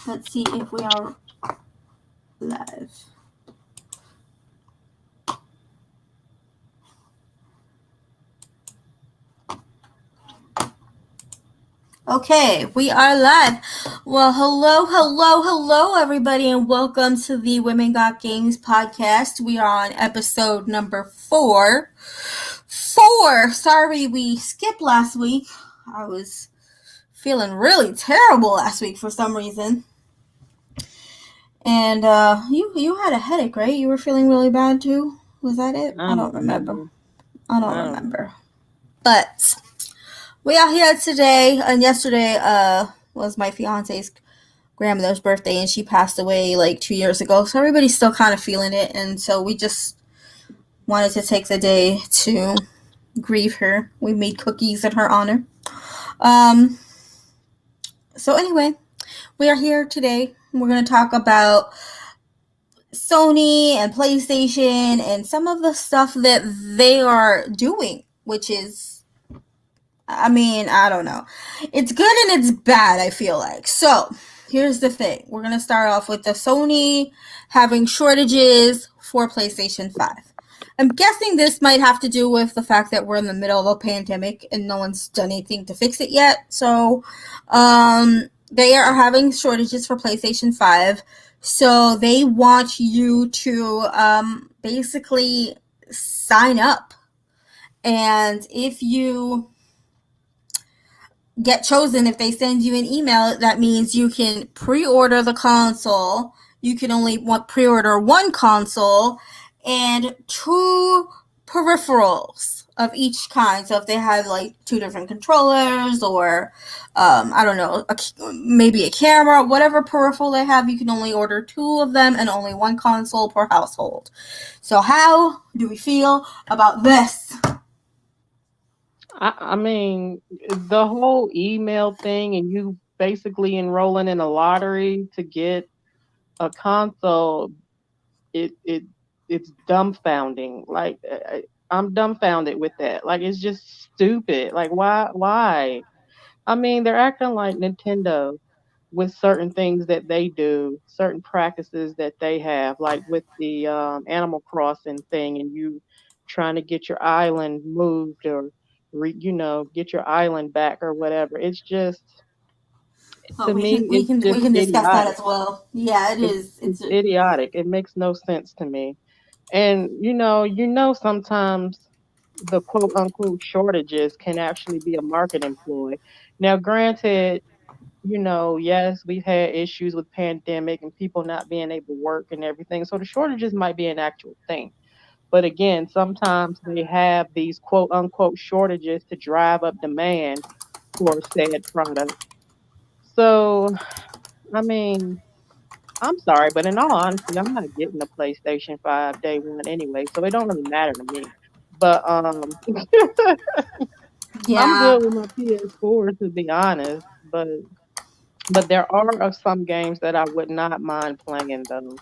Let's see if we are live. Okay, we are live. Well, hello, everybody, and welcome to the Women Got Games podcast. We are on episode number 4. Sorry, we skipped last week. I was feeling really terrible last week for some reason. And you had a headache, right? You were feeling really bad too? Was that it? I don't remember. But we are here today, and yesterday was my fiance's grandmother's birthday, and she passed away like 2 years ago, so everybody's still kind of feeling it, and so we just wanted to take the day to grieve her. We made cookies in her honor. So anyway, we are here today. We're going to talk about Sony and PlayStation and some of the stuff that they are doing, which is, I mean, I don't know. It's good and it's bad, I feel like. So, here's the thing. We're going to start off with the Sony having shortages for PlayStation 5. I'm guessing this might have to do with the fact that we're in the middle of a pandemic and no one's done anything to fix it yet. So, they are having shortages for PlayStation 5. So, they want you to basically sign up. And if you get chosen, if they send you an email, that means you can pre-order the console. You can only pre-order one console and 2 peripherals of each kind. So if they have like 2 different controllers or I don't know, maybe a camera, whatever peripheral they have, you can only order 2 of them and only 1 console per household. So how do we feel about this? I mean, the whole email thing and you basically enrolling in a lottery to get a console, it's dumbfounding. Like I'm dumbfounded with that. Like it's just stupid. Like why? I mean, they're acting like Nintendo with certain things that they do, certain practices that they have, like with the Animal Crossing thing, and you trying to get your island moved or get your island back or whatever. It's just Oh, to we me, can we it's can we just can discuss that idiotic. as well. Yeah, it is. It's idiotic. It makes no sense to me. And sometimes the quote unquote shortages can actually be a marketing ploy. Now, granted, yes, we've had issues with pandemic and people not being able to work and everything. So the shortages might be an actual thing. But again, sometimes they have these quote unquote shortages to drive up demand for said product. So, I mean, I'm sorry, but in all honesty, I'm not getting a PlayStation 5 day one anyway, so it don't really matter to me. But I'm Yeah. good with my PS4 to be honest. But there are some games that I would not mind playing though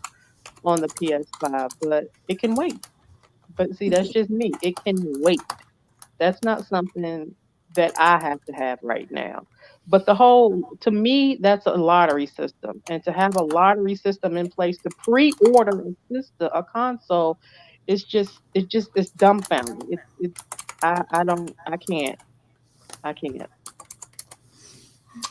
on the PS5, but it can wait. But see, that's just me. It can wait. That's not something that I have to have right now. But to me, that's a lottery system. And to have a lottery system in place to pre-order a console, it's dumbfounding. I can't.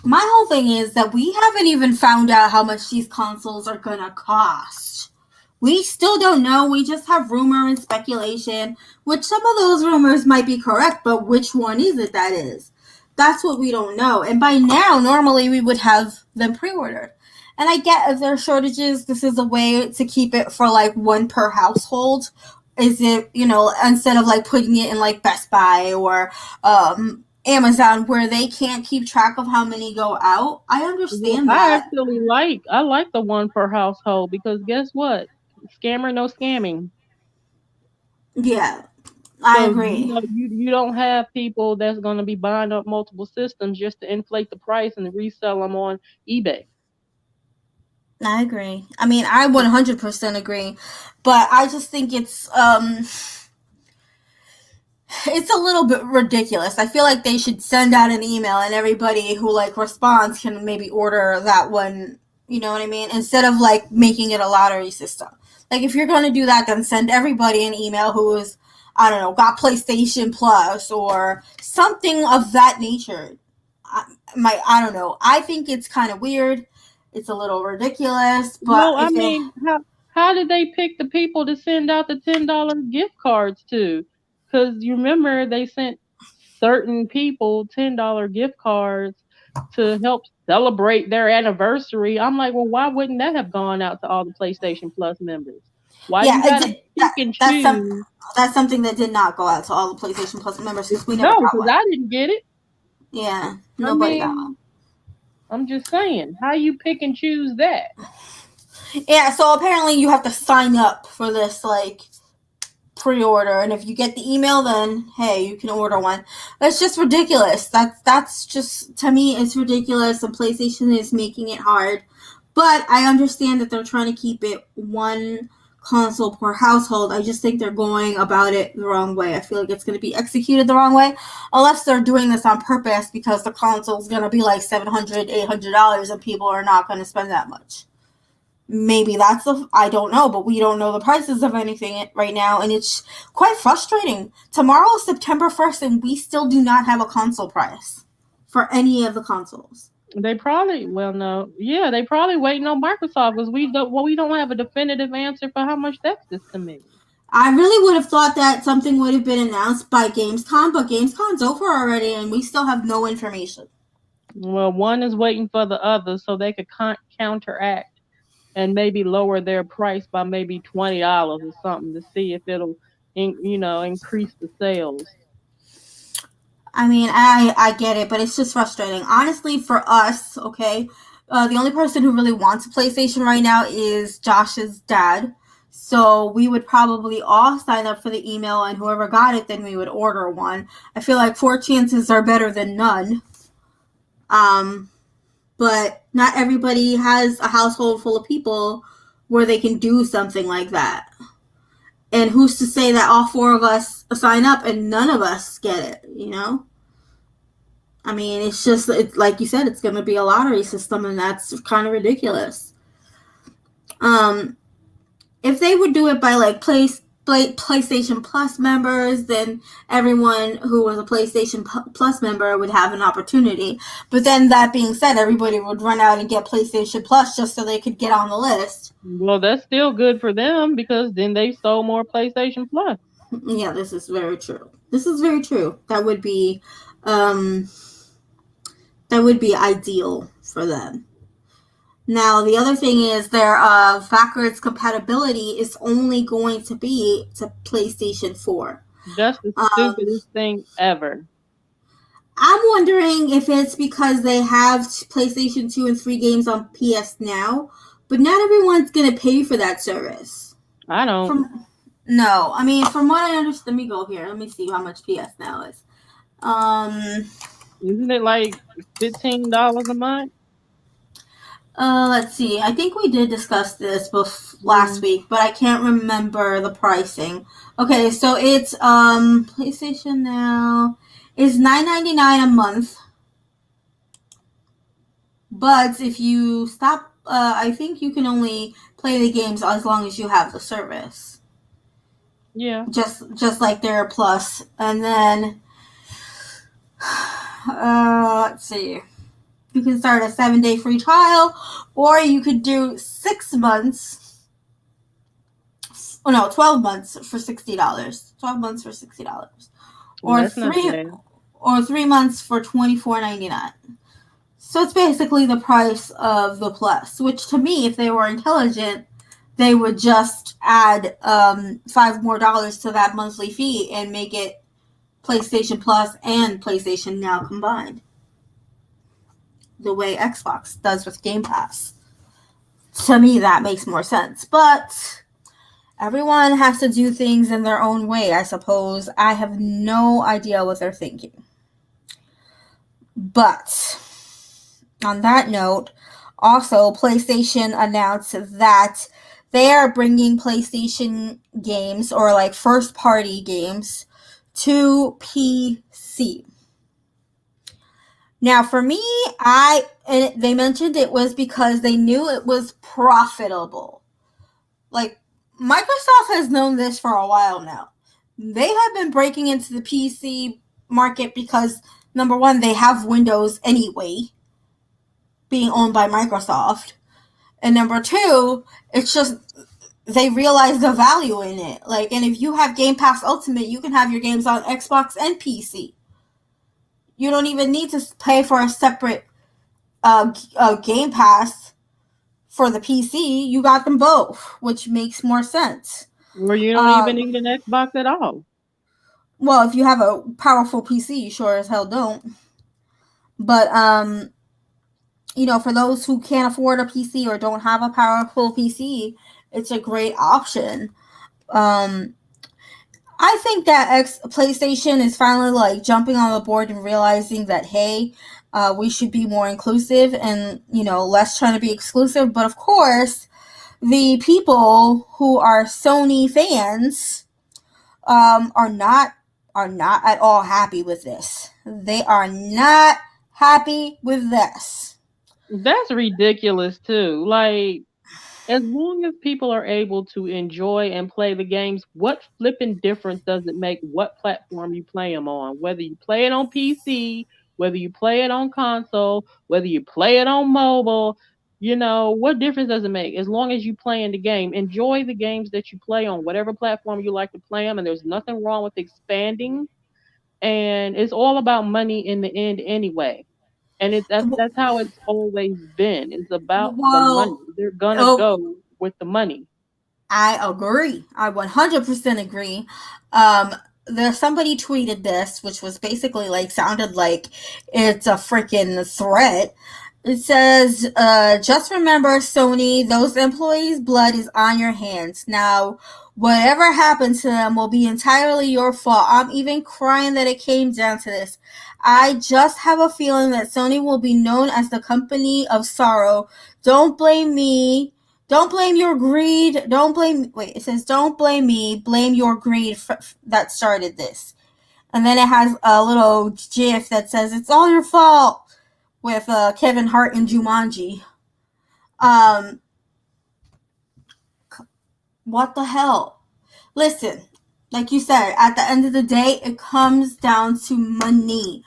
My whole thing is that we haven't even found out how much these consoles are gonna cost. We still don't know. We just have rumor and speculation, which some of those rumors might be correct, but which one is it that is? That's what we don't know. And by now, normally we would have them pre-ordered. And I get if there are shortages, this is a way to keep it for like 1 per household. Is it, instead of like putting it in like Best Buy or Amazon where they can't keep track of how many go out. I Well, understand that. I like the one per household because guess what? Scammer no scamming. Yeah, I So agree. you don't have people that's going to be buying up multiple systems just to inflate the price and resell them on eBay. I agree. I mean, I 100% agree, but I just think it's a little bit ridiculous. I feel like they should send out an email and everybody who like responds can maybe order that one You know what I mean? Instead of like making it a lottery system. Like if you're going to do that, then send everybody an email who is, I don't know, got PlayStation Plus or something of that nature. I don't know. I think it's kind of weird. It's a little ridiculous, but Well, I if they mean, how did they pick the people to send out the $10 gift cards to? Because you remember they sent certain people $10 gift cards to help celebrate their anniversary. I'm like, well, why wouldn't that have gone out to all the PlayStation Plus members? Why yeah, you gotta pick and that's choose? that's something that did not go out to all the PlayStation Plus members because we never No, got because one. I didn't get it. Yeah, I nobody got one. mean, I'm just saying, how you pick and choose that? Yeah, so apparently you have to sign up for this like pre-order, and if you get the email, then hey, you can order one. That's just ridiculous. That's just, to me, it's ridiculous, and PlayStation is making it hard. But I understand that they're trying to keep it one console per household. I just think they're going about it the wrong way. I feel like it's going to be executed the wrong way, unless they're doing this on purpose because the console's going to be like $700, $800, and people are not going to spend that much. Maybe that's the, I don't know, but we don't know the prices of anything right now, and it's quite frustrating. Tomorrow is September 1st, and we still do not have a console price for any of the consoles. They probably, well, no, yeah, they probably waiting on Microsoft because we don't have a definitive answer for how much that system is. I really would have thought that something would have been announced by Gamescom, but Gamescom's over already, and we still have no information. Well, one is waiting for the other so they could counteract and maybe lower their price by maybe $20 or something to see if it'll, increase the sales. I mean, I get it, but it's just frustrating. Honestly, for us, okay, the only person who really wants a PlayStation right now is Josh's dad. So we would probably all sign up for the email, and whoever got it, then we would order one. I feel like four chances are better than none. Um, but not everybody has a household full of people where they can do something like that. And who's to say that all four of us sign up and none of us get it, you know? I mean, it's just, it's like you said, it's going to be a lottery system, and that's kind of ridiculous. Um, if they would do it by like PlayStation Plus members, then everyone who was a PlayStation Plus member would have an opportunity. But then that being said, everybody would run out and get PlayStation Plus just so they could get on the list. Well, that's still good for them because then they sold more PlayStation Plus. Yeah, this is very true. This is very true. Um, that would be ideal for them. Now, the other thing is their backwards compatibility is only going to be to PlayStation 4. That's the Um, stupidest thing ever. I'm wondering if it's because they have PlayStation 2 and 3 games on PS Now, but not everyone's going to pay for that service. I don't. From No, I mean, from what I understand, let me go here. Let me see how much PS Now is. Um, Isn't it like $15 a month? let's see. I think we did discuss this last Mm, week, but I can't remember the pricing. Okay, so it's PlayStation Now is $9.99 a month, but if you stop, I think you can only play the games as long as you have the service. yeah. Just like their Plus, and then let's see. You can start a 7-day free trial, or you could do 6 months. Oh no, 12 months for $60. 12 months for $60, or That's not three, bad. or 3 months for $24.99. So it's basically the price of the Plus. Which to me, if they were intelligent, they would just add $5 more to that monthly fee and make it PlayStation Plus and PlayStation Now combined, the way Xbox does with Game Pass. To me, that makes more sense. But everyone has to do things in their own way, I suppose. I have no idea what they're thinking. But on that note, also, PlayStation announced that they are bringing PlayStation games, or like first party games, to PC. Now, for me, they mentioned it was because they knew it was profitable. Like, Microsoft has known this for a while now. They have been breaking into the PC market because, number one, they have Windows anyway, being owned by Microsoft. And number two, it's just they realize the value in it. Like, and if you have Game Pass Ultimate, you can have your games on Xbox and PC. You don't even need to pay for a separate Game Pass for the PC. You got them both, which makes more sense. Or you don't even Um, need an Xbox at all. well, if you have a powerful PC, you sure as hell don't. But for those who can't afford a PC or don't have a powerful PC, it's a great option. Um, I think that PlayStation is finally like jumping on the board and realizing that hey, we should be more inclusive and less trying to be exclusive. But of course, the people who are Sony fans are not at all happy with this. They are not happy with this. That's ridiculous too. Like, as long as people are able to enjoy and play the games, what flipping difference does it make what platform you play them on? Whether you play it on PC, whether you play it on console, whether you play it on mobile, what difference does it make? As long as you play in the game, enjoy the games that you play on whatever platform you like to play them, and there's nothing wrong with expanding. And it's all about money in the end anyway. And that's how it's always been. It's about the money. Well, They're gonna oh, go with the money. I agree. I 100% agree. Um, there's somebody tweeted this, which was basically like sounded like it's a freaking threat. It says, just remember, Sony, those employees' blood is on your hands. Now, whatever happened to them will be entirely your fault. I'm even crying that it came down to this. I just have a feeling that Sony will be known as the company of sorrow. Don't blame me. Don't blame your greed. Don't blame. Wait, it says, don't blame me. Blame your greed that started this. And then it has a little gif that says, it's all your fault with Kevin Hart and Jumanji. Um, what the hell? Listen, like you said, at the end of the day, it comes down to money.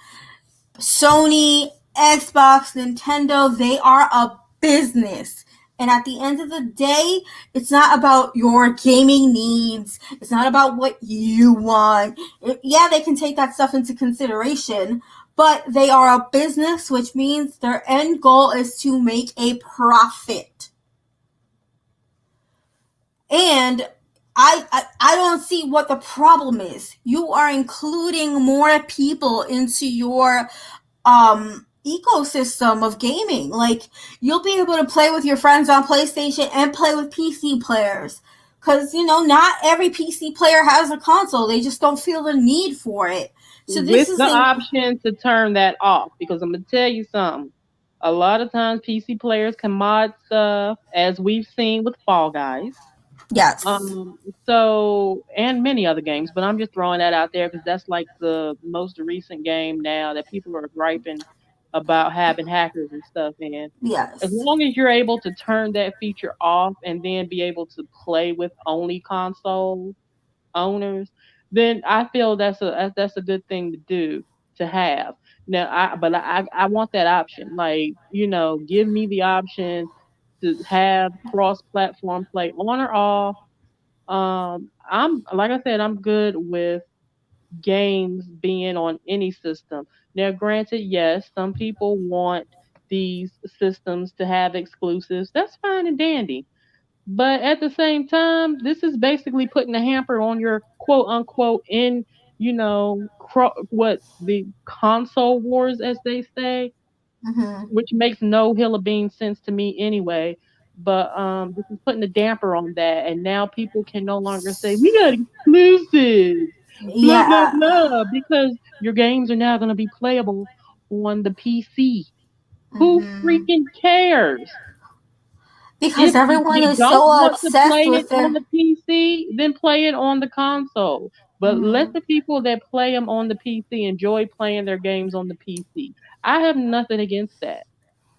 Sony, Xbox, Nintendo, they are a business. And at the end of the day, it's not about your gaming needs. It's not about what you want. Yeah, they can take that stuff into consideration, but they are a business, which means their end goal is to make a profit. And I don't see what the problem is. You are including more people into your ecosystem of gaming. Like, you'll be able to play with your friends on PlayStation and play with PC players. Because, not every PC player has a console. They just don't feel the need for it. So this With is the a option to turn that off. Because I'm gonna tell you something. A lot of times PC players can mod stuff, as we've seen with Fall Guys. yes. Um, so and many other games, but I'm just throwing that out there because that's like the most recent game now that people are griping about having hackers and stuff in. As Yes. long as you're able to turn that feature off and then be able to play with only console owners, then I feel that's a good thing to do to have. Now, I want that option. Like, give me the option to have cross-platform play on or off. I'm like I said, I'm good with games being on any system. Now, granted, yes, some people want these systems to have exclusives. That's fine and dandy. But at the same time, this is basically putting a hamper on your quote unquote in, what the console wars, as they say, Mm-hmm. which makes no hill of bean sense to me anyway. But this is putting a damper on that, and now people can no longer say we got exclusives, blah blah Yeah. blah, because your games are now going to be playable on the PC. Who Mm-hmm. freaking cares? Because If everyone you is don't so want to play obsessed it with on their. the PC, then play it on the console. But let Mm-hmm. the people that play them on the PC enjoy playing their games on the PC. I have nothing against that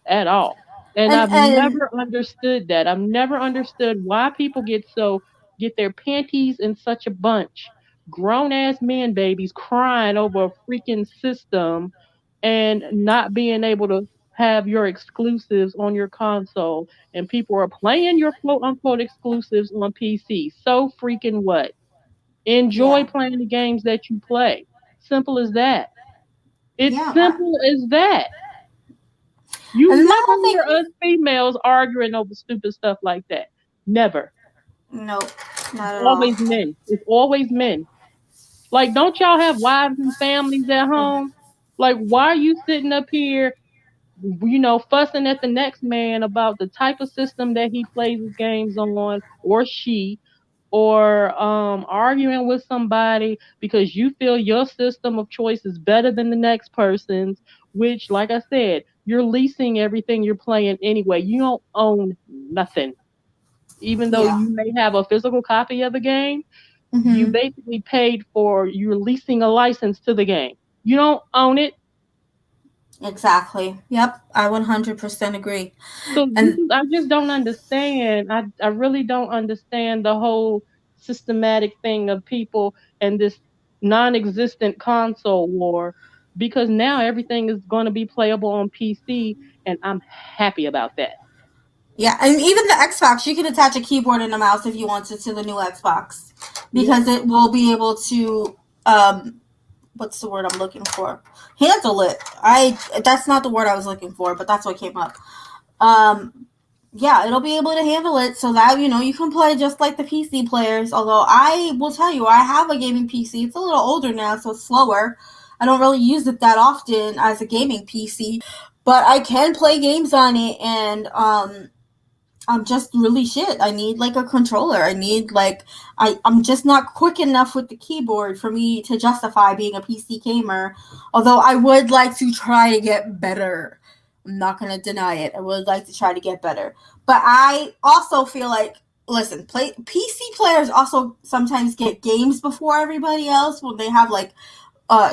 at all. And I've And never understood that. I've never understood why people get their panties in such a bunch. Grown ass men babies crying over a freaking system and not being able to have your exclusives on your console, and people are playing your quote unquote exclusives on PC. So freaking what? Enjoy yeah, playing the games that you play. Simple as that. It's yeah. simple as that. You And my never whole hear thing, us females arguing over stupid stuff like that. Never. nope, It's not at all. always men. It's always men. Like, don't y'all have wives and families at home? Like, why are you sitting up here, fussing at the next man about the type of system that he plays his games on, or she, or arguing with somebody because you feel your system of choice is better than the next person's, which, like I said, you're leasing everything you're playing anyway. You don't own nothing. Even though Yeah. you may have a physical copy of the game, you Mm-hmm. basically paid for, you're leasing a license to the game. You don't own it. Exactly. Yep. I 100% agree. So And I just don't understand. I really don't understand the whole systematic thing of people and this non-existent console war, because now everything is going to be playable on PC, and I'm happy about that. yeah, and even the Xbox, you can attach a keyboard and a mouse if you wanted to the new Xbox Yeah. because it will be able to what's the word I'm looking for? Handle it. I That's not the word I was looking for, but that's what came up. Um yeah, it'll be able to handle it so that you can play just like the PC players. Although I will tell you, I have a gaming PC. It's a little older now, so it's slower. I don't really use it that often as a gaming PC, but I can play games on it, and I'm just really shit. I need like a controller. I'm just not quick enough with the keyboard for me to justify being a PC gamer. Although I would like to try to get better. I'm not gonna deny it. I would like to try to get better. But I also feel like, listen, play PC players also sometimes get games before everybody else when they have like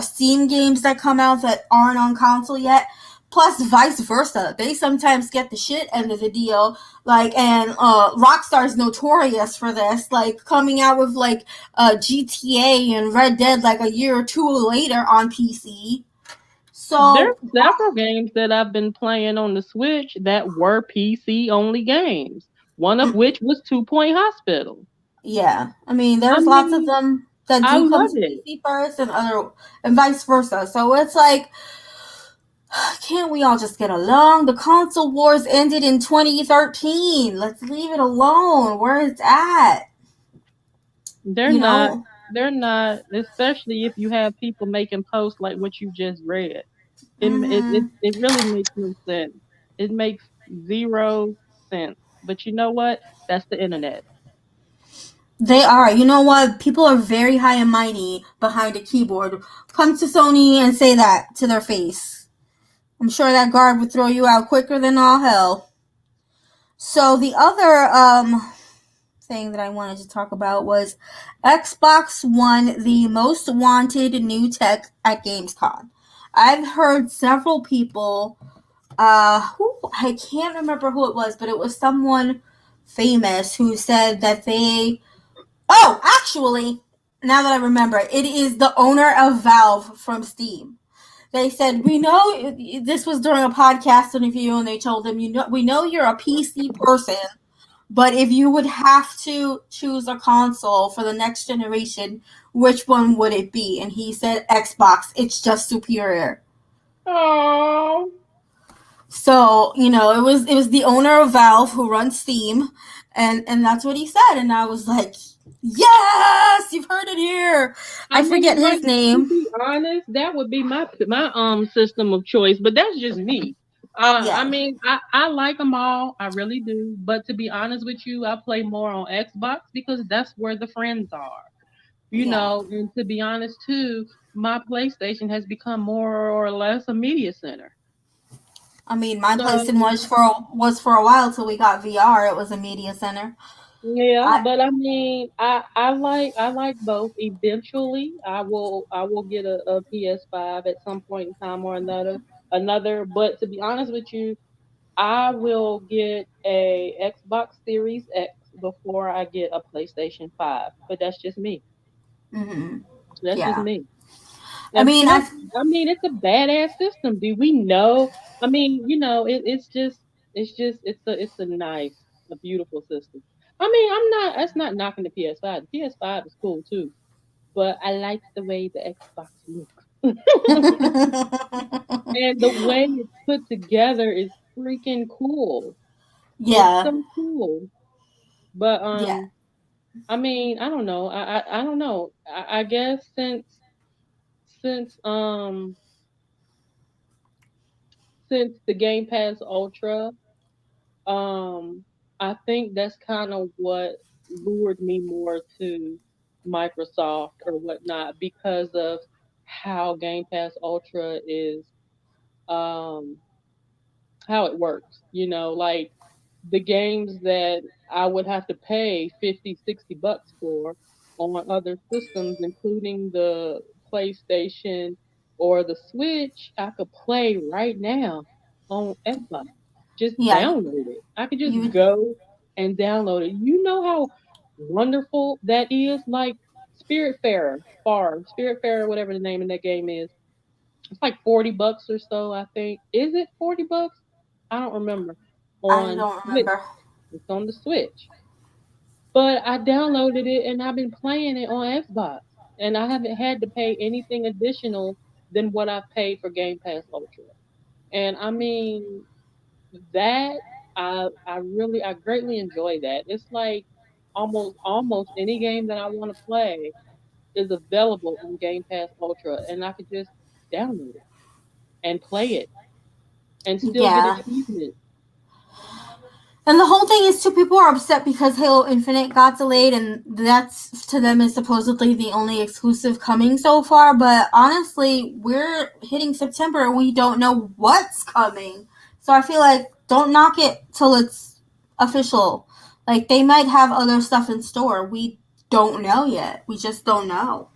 Steam games that come out that aren't on console yet. Plus, vice versa, they sometimes get the shit end of the deal. Like, and Rockstar's notorious for this, like coming out with like GTA and Red Dead like a year or two later on PC. There's So several games that I've been playing on the Switch that were PC only games. One of which was Two Point Hospital. yeah, I mean, I there's lots of mean, them that I do come love to it. PC first, and vice versa. So it's like, can't we all just get along? The console wars ended in 2013. Let's leave it alone where it's at. They're You not. know? They're not. Especially if you have people making posts like what you just read. Hmm. It really makes no sense. It makes zero sense. But you know what? That's the internet. They are. You know what? People are very high and mighty behind a keyboard. Come to Sony and say that to their face. I'm sure that guard would throw you out quicker than all hell. So the other thing that I wanted to talk about was Xbox won the most wanted new tech at Gamescom. I've heard several people, who I can't remember who it was, but it was someone famous who said that they. Oh, actually, now that I remember, it is the owner of Valve from Steam. They said, we know this was during a podcast interview, and they told him, we know you're a PC person, but if you would have to choose a console for the next generation, which one would it be? And he said Xbox. It's just superior. Oh, So, it was the owner of Valve who runs Steam, and that's what he said. And I was like, yes, you've heard it here. I I forget mean, but his to name. be honest, that would be my system of choice. But that's just me. I Yeah, mean, I like them all. I really do. But to be honest with you, I play more on Xbox because that's where the friends are. yeah. And to be honest too, my PlayStation has become more or less a media center. I mean, my PlayStation So was for a while till we got VR. It was a media center. yeah, I but I mean, I like both. Eventually, I will get a PS5 at some point in time or another. another. But to be honest with you, I will get a Xbox Series X before I get a PlayStation 5. But that's just me. Hmm. That's just Yeah. me. I And mean, plus, I I mean, it's a badass system. Do we know? I mean, it's a nice, a beautiful system. I mean, that's not knocking the PS5. The PS5 is cool too, but I like the way the Xbox looks. And the way it's put together is freaking cool. It's yeah, so cool. But yeah, I mean, I don't know. I don't know. I guess since since the Game Pass Ultra, um, I think that's kind of what lured me more to Microsoft or whatnot because of how Game Pass Ultra is um how it works. Like the games that I would have to pay 50, 60 bucks for on other systems, including the PlayStation or the Switch, I could play right now on Xbox. Just yeah. download it. I could just You, go and download it. You know how wonderful that is? Like Spiritfarer, whatever the name of that game is. It's like 40 bucks or so, I think. Is it 40 bucks? I don't remember. I On don't Switch. remember. It's on the Switch. But I downloaded it and I've been playing it on Xbox. And I haven't had to pay anything additional than what I've paid for Game Pass Ultra. And I mean that I greatly enjoy that. It's like almost any game that I want to play is available on Game Pass Ultra and I could just download it and play it and still get Yeah. achievements. And the whole thing is, too, people are upset because Halo Infinite got delayed, and that's to them is supposedly the only exclusive coming so far. But honestly, we're hitting September and we don't know what's coming. So I feel like don't knock it till it's official. Like they might have other stuff in store. We don't know yet. We just don't know.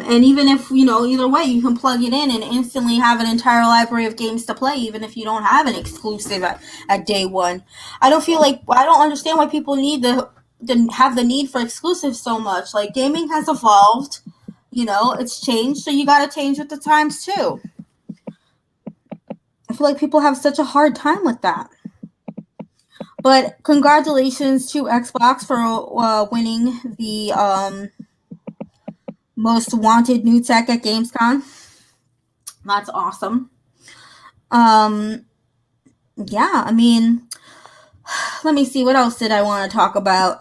And even if, either way, you can plug it in and instantly have an entire library of games to play, even if you don't have an exclusive at day one. I don't understand why people need to have the need for exclusives so much. Like, gaming has evolved, it's changed, so you gotta change with the times too. I feel like people have such a hard time with that. But congratulations to Xbox for winning the most wanted new tech at Gamescon. That's awesome. Um, yeah, I mean, let me see, what else did I want to talk about?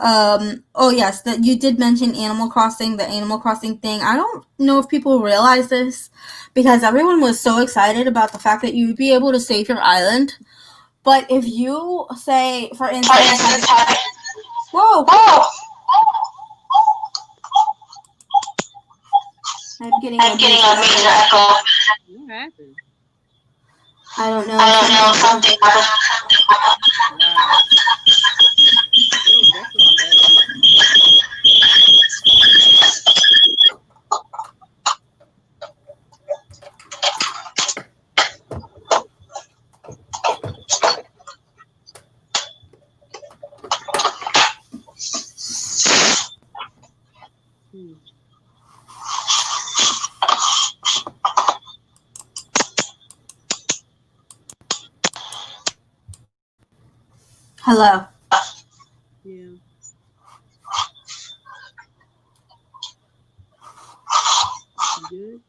Oh yes, that you did mention Animal Crossing, the Animal Crossing thing. I don't know if people realize this because everyone was so excited about the fact that you would be able to save your island. But if you say, for instance, whoa, Whoa! I'm getting a I'm getting major a major echo. echo. What happened? I don't I know, don't know, something happened. something happened. Wow. It was definitely bad. Hmm. Hello. Yeah. You good?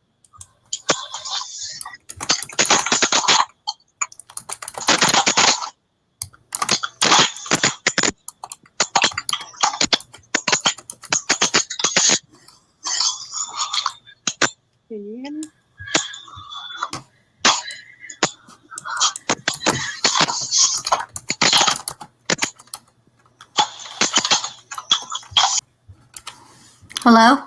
Can you hear me? Hello.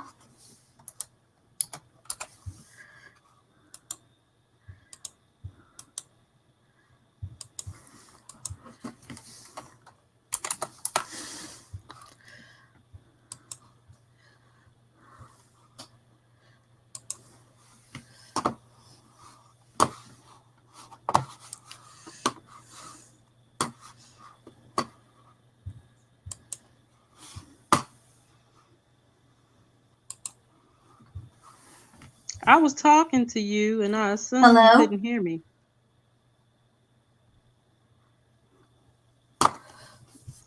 I was talking to you and I assumed you Hello? couldn't hear me.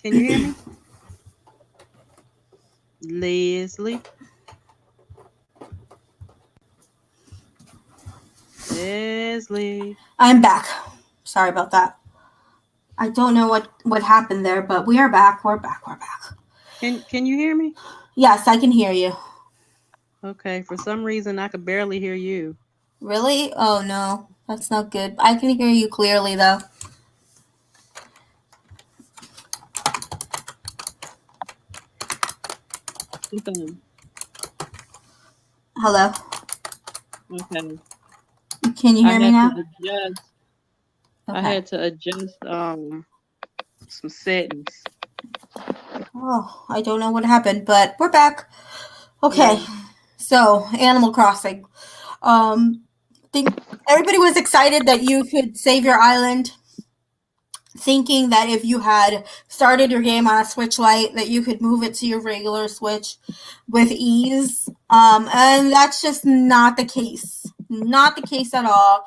Can you hear me? Leslie. Leslie. I'm back. Sorry about that. I don't know what happened there, but we are back. We're back. We're back. Can you hear me? Yes, I can hear you. Okay, for some reason I could barely hear you. Really? Oh no, that's not good. I can hear you clearly though. Okay. Hello? Okay. Can you I hear me had to now? adjust I Okay. had to adjust some settings. Oh, I don't know what happened, but we're back. Okay. Yeah. So, Animal Crossing. Think everybody was excited that you could save your island, thinking that if you had started your game on a Switch Lite, that you could move it to your regular Switch with ease. And that's just not the case. Not the case at all.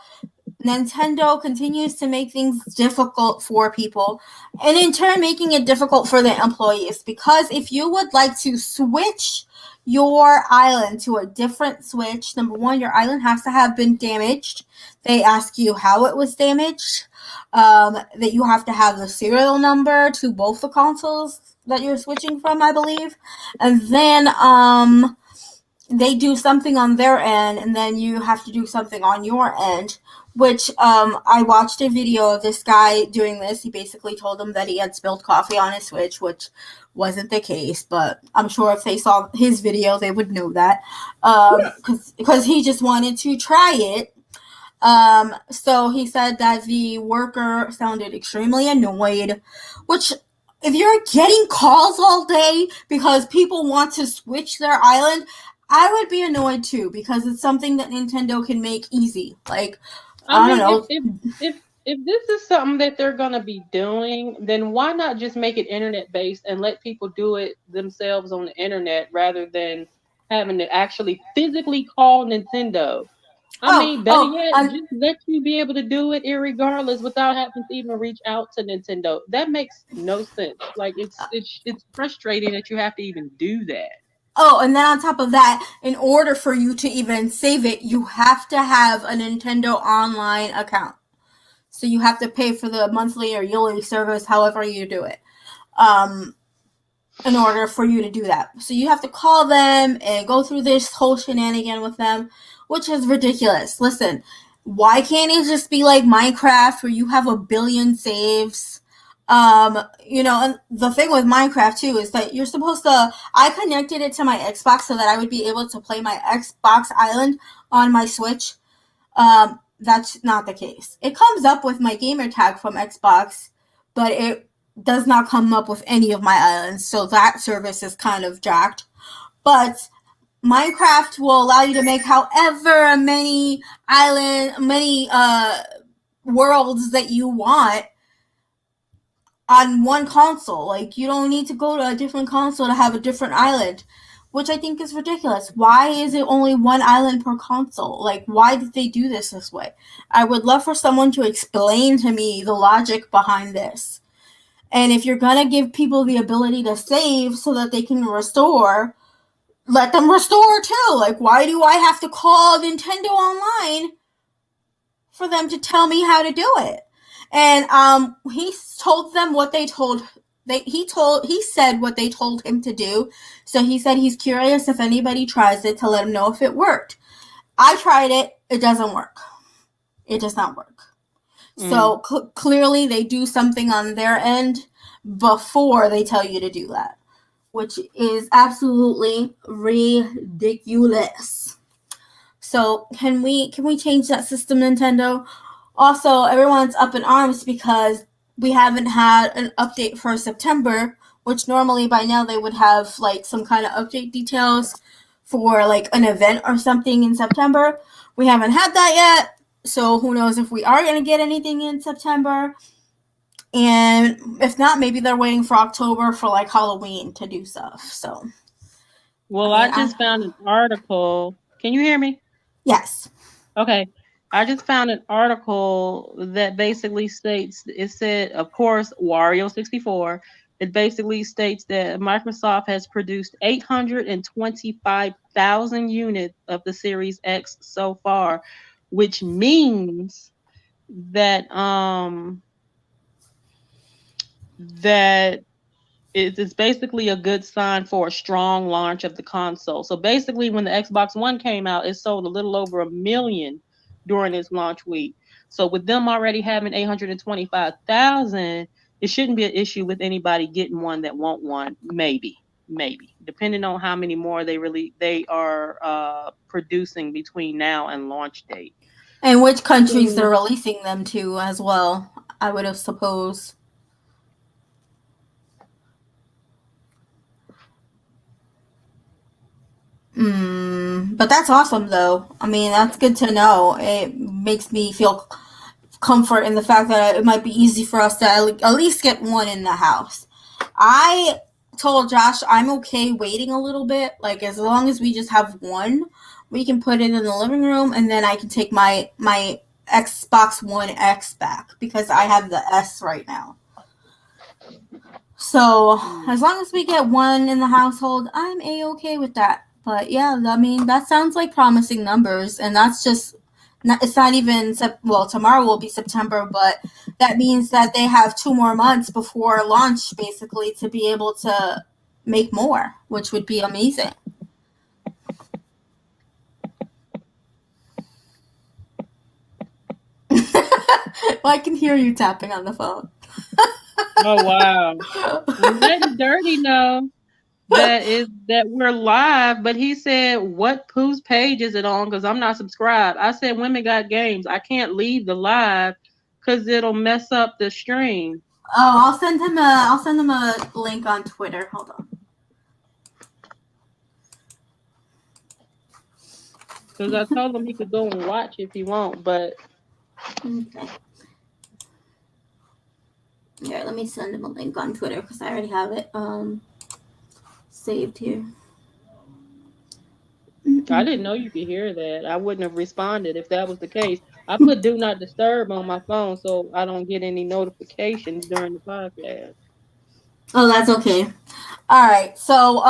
Nintendo continues to make things difficult for people, and in turn making it difficult for the employees, because if you would like to switch your island to a different Switch, number one, your island has to have been damaged. They ask you how it was damaged, that you have to have the serial number to both the consoles that you're switching from, I believe, and then they do something on their end, and then you have to do something on your end. Which I watched a video of this guy doing this. He basically told them that he had spilled coffee on his Switch, which wasn't the case. But I'm sure if they saw his video, they would know that, because he just wanted to try it. So he said that the worker sounded extremely annoyed, which, if you're getting calls all day because people want to switch their island, I would be annoyed too, because it's something that Nintendo can make easy. Like, I I don't mean, know. if this is something that they're gonna be doing, then why not just make it internet based and let people do it themselves on the internet rather than having to actually physically call Nintendo? I Oh, mean, better oh, yet, just let you be able to do it irregardless without having to even reach out to Nintendo. That makes no sense. Like it's frustrating that you have to even do that. and then on top of that, in order for you to even save it, you have to have a Nintendo Online account. So you have to pay for the monthly or yearly service, however you do it. Um, in order for you to do that. So you have to call them and go through this whole shenanigan with them, which is ridiculous. Listen, why can't it just be like Minecraft where you have a billion saves? And the thing with Minecraft too is that you're supposed to. I connected it to my Xbox so that I would be able to play my Xbox Island on my Switch. That's not the case. It comes up with my gamer tag from Xbox, but it does not come up with any of my islands, so that service is kind of jacked. But Minecraft will allow you to make however many worlds that you want on one console. Like, you don't need to go to a different console to have a different island, which I think is ridiculous. Why is it only one island per console? Like, why did they do this way? I would love for someone to explain to me the logic behind this. And if you're gonna give people the ability to save so that they can restore, let them restore too. Like, why do I have to call Nintendo Online for them to tell me how to do it? And he told them what they told. He said what they told him to do. So he said he's curious if anybody tries it to let him know if it worked. I tried it. It doesn't work. It does not work. Mm. So clearly they do something on their end before they tell you to do that, which is absolutely ridiculous. So can we change that system, Nintendo? Also, everyone's up in arms because we haven't had an update for September, which normally by now they would have like some kind of update details for like an event or something in September. We haven't had that yet. So who knows if we are going to get anything in September. And if not, maybe they're waiting for October for like Halloween to do stuff. So, I Well, mean, I just found an article. Can you hear me? Yes. Okay. I just found an article that basically states it said, of course, Wario 64. It basically states that Microsoft has produced 825,000 units of the Series X so far, which means that that it's basically a good sign for a strong launch of the console. So basically, when the Xbox One came out, it sold a little over a million during its launch week. So with them already having 825,000, it shouldn't be an issue with anybody getting one that want one. Maybe depending on how many more they are producing between now and launch date. And which countries they're So, releasing them to as well, I would have supposed. But that's awesome, though. I mean, that's good to know. It makes me feel comfort in the fact that it might be easy for us to at least get one in the house. I told Josh I'm okay waiting a little bit. Like, as long as we just have one, we can put it in the living room, and then I can take my Xbox One X back because I have the S right now. So mm, as long as we get one in the household, I'm a-okay with that. But yeah, I mean that sounds like promising numbers, and that's just not, it's not even well, tomorrow will be September, but that means that they have 2 more months before launch, basically, to be able to make more, which would be amazing. Well, I can hear you tapping on the phone. oh wow. Let Dirty know that we're live, but he said, "What whose page is it on? Because I'm not subscribed." I said, "Women Got Games." I can't leave the live because it'll mess up the stream. Oh, I'll send him a link on Twitter. Hold on. Because I told him he could go and watch if he want, but Okay. Here, let me send him a link on Twitter because I already have it saved here. I didn't know you could hear that. I wouldn't have responded if that was the case. I put "Do Not Disturb" on my phone so I don't get any notifications during the podcast. Oh, that's okay. All right. So,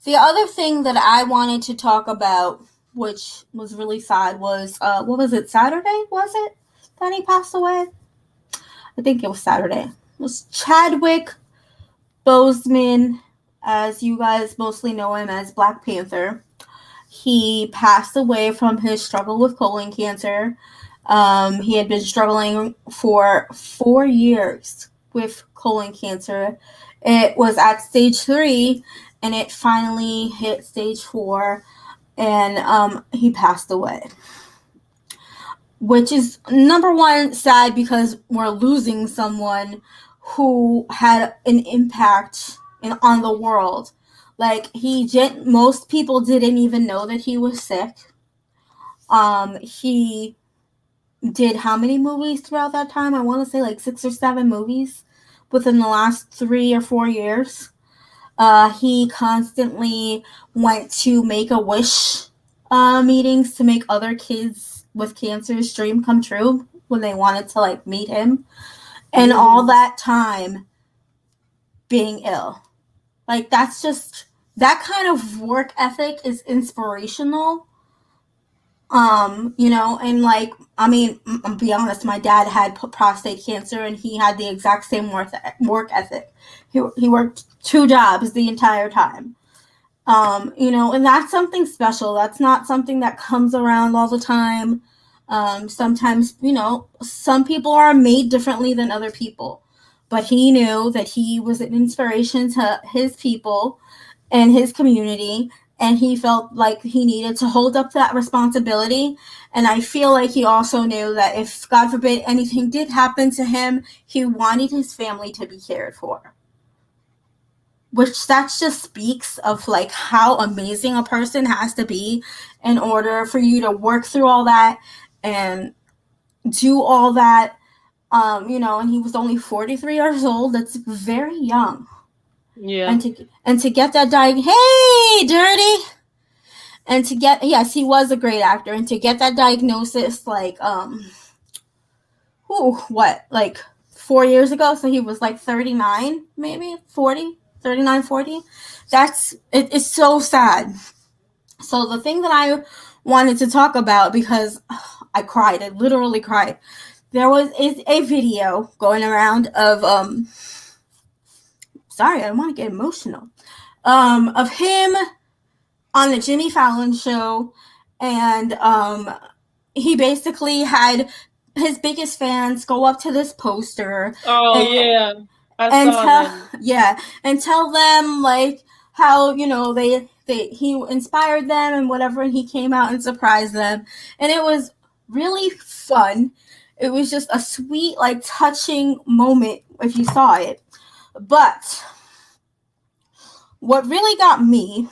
the other thing that I wanted to talk about, which was really sad, was what was it? Saturday? Was it that he passed away? I think it was Saturday. It was Chadwick Boseman, as you guys mostly know him as Black Panther. He passed away from his struggle with colon cancer. He had been struggling for 4 years with colon cancer. It was at stage 3, and it finally hit stage 4, and he passed away. Which is, number one, sad because we're losing someone who had an impact on the world. Like, most people didn't even know that he was sick. He did how many movies throughout that time? I want to say like 6 or 7 movies within the last 3 or 4 years. He constantly went to Make-A-Wish meetings to make other kids with cancer's dream come true when they wanted to like meet him, and all Mm-hmm. that time being ill. Like, that's just, that kind of work ethic is inspirational. And like, I mean, I'll be honest, my dad had prostate cancer, and he had the exact same work ethic. He worked 2 jobs the entire time. And that's something special. That's not something that comes around all the time. Sometimes, some people are made differently than other people, but he knew that he was an inspiration to his people and his community, and he felt like he needed to hold up that responsibility. And I feel like he also knew that if, God forbid, anything did happen to him, he wanted his family to be cared for. Which, that just speaks of like how amazing a person has to be in order for you to work through all that and do all that. And he was only 43 years old. That's very young. Yeah. And to get that diagnosis, hey, Dirty. And to get, yes, he was a great actor, and to get that diagnosis, like, what, like 4 years ago, so he was like 39, maybe 40, 39, 40. It's so sad. So the thing that I wanted to talk about, because I cried, I literally cried. There was is a video going around of sorry, I don't want to get emotional. Of him on the Jimmy Fallon show, and he basically had his biggest fans go up to this poster Oh and yeah, I and saw tell, that. yeah, and tell them like how, they he inspired them and whatever, and he came out and surprised them, and it was really fun. It was just a sweet, like, touching moment if you saw it. But what really got me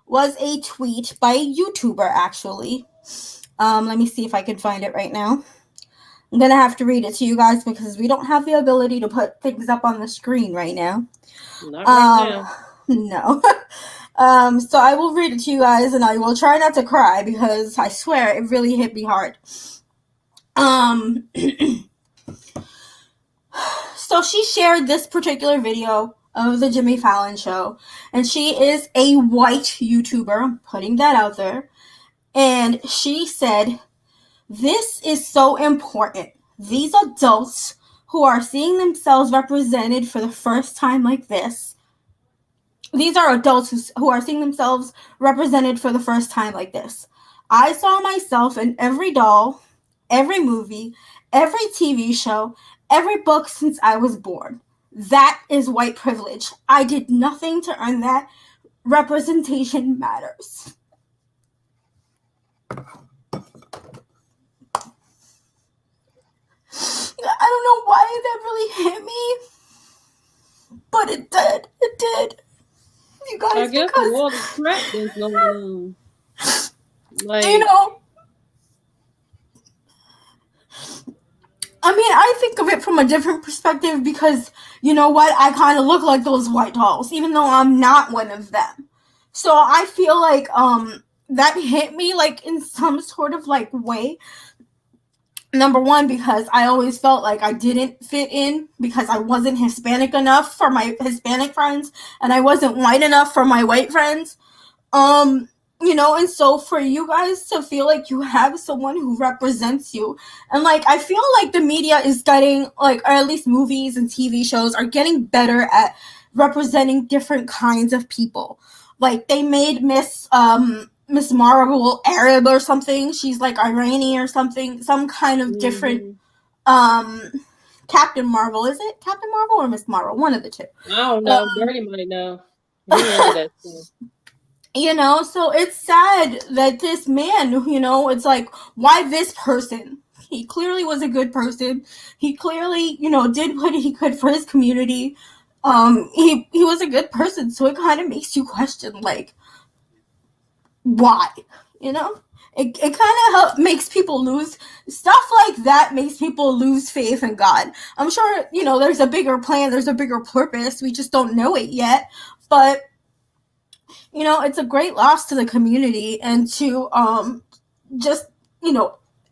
was a tweet by a YouTuber, actually. Let me see if I can find it right now. I'm gonna have to read it to you guys because we don't have the ability to put things up on the screen right now. Not right Um, now. no. So I will read it to you guys, and I will try not to cry because I swear it really hit me hard. Um, so she shared this particular video of the Jimmy Fallon show, and she is a white YouTuber. I'm putting that out there. And she said, "This is so important. These adults who are seeing themselves represented for the first time like this, these are adults who are seeing themselves represented for the first time like this. I saw myself in every doll, every movie, every TV show, every book since I was born. That is white privilege. I did nothing to earn that. Representation matters." I don't know why that really hit me, but it did. It did. You I guys, guess a because, lot of crap that's going on. you Like, know, I mean, I think of it from a different perspective because, you know what, I kind of look like those white dolls, even though I'm not one of them. So I feel like that hit me like in some sort of like way. Number one, because I always felt like I didn't fit in because I wasn't Hispanic enough for my Hispanic friends, and I wasn't white enough for my white friends. Um, and so for you guys to feel like you have someone who represents you, and like I feel like the media is getting, like, or at least movies and TV shows are getting better at representing different kinds of people. Like they made Miss Marvel Arab or something. She's like Iranian or something, some kind of different hmm um Captain Marvel. Is it Captain Marvel or Miss Marvel? One of the two. I don't know. Bernie might know. He into that stuff. So it's sad that this man, it's like, why this person? He clearly was a good person. He clearly, did what he could for his community. He was a good person, so it kind of makes you question, like, why? You know? It kind of makes people lose stuff like that, makes people lose faith in God. I'm sure, there's a bigger plan, there's a bigger purpose. We just don't know it yet. But it's a great loss to the community and to just,